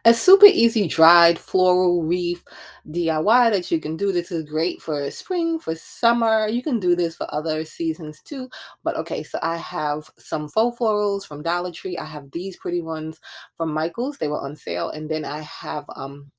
A super easy dried floral wreath DIY that you can do. This is great for spring, for summer. You can do this for other seasons too. But okay, so I have some faux florals from Dollar Tree. I have these pretty ones from Michael's. They were on sale. And then I have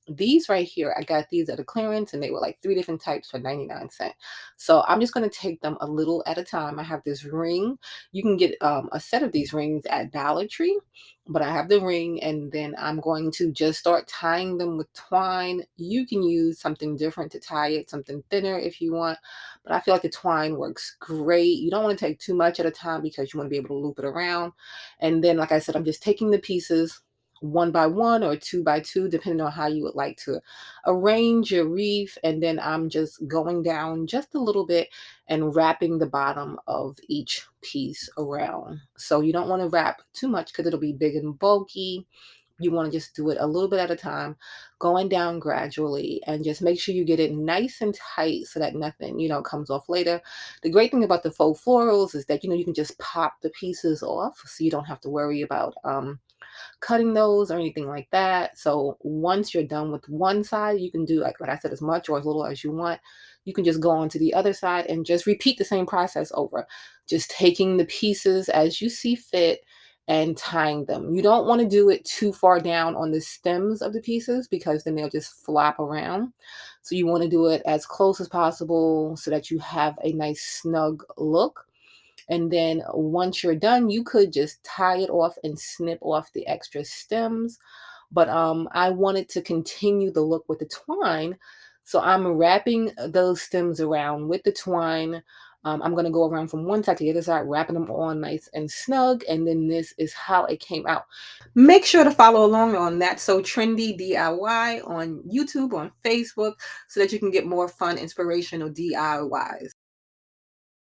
these right here. I got these at a clearance and they were like three different types for 99¢. So I'm just going to take them a little at a time. I have this ring. You can get a set of these rings at Dollar Tree, but I have the ring, and then I'm going to just start tying them with twine. You can use something different to tie it, something thinner if you want, but I feel like the twine works great. You don't want to take too much at a time because you want to be able to loop it around. And then, like I said, I'm just taking the pieces one by one or two by two, depending on how you would like to arrange your wreath. And then I'm just going down just a little bit and wrapping the bottom of each piece around. So you don't want to wrap too much because it'll be big and bulky. You want to just do it a little bit at a time, going down gradually, and just make sure you get it nice and tight so that nothing, comes off later. The great thing about the faux florals is that, you can just pop the pieces off so you don't have to worry about cutting those or anything like that. So once you're done with one side, you can do like I said, as much or as little as you want. You can just go on to the other side and just repeat the same process over. Just taking the pieces as you see fit and tying them. You don't want to do it too far down on the stems of the pieces because then they'll just flap around. So you want to do it as close as possible so that you have a nice snug look. And then once you're done, you could just tie it off and snip off the extra stems. But I wanted to continue the look with the twine. So I'm wrapping those stems around with the twine. I'm going to go around from one side to the other side, wrapping them all nice and snug. And then this is how it came out. Make sure to follow along on That's So Trendy DIY on YouTube, on Facebook, so that you can get more fun, inspirational DIYs.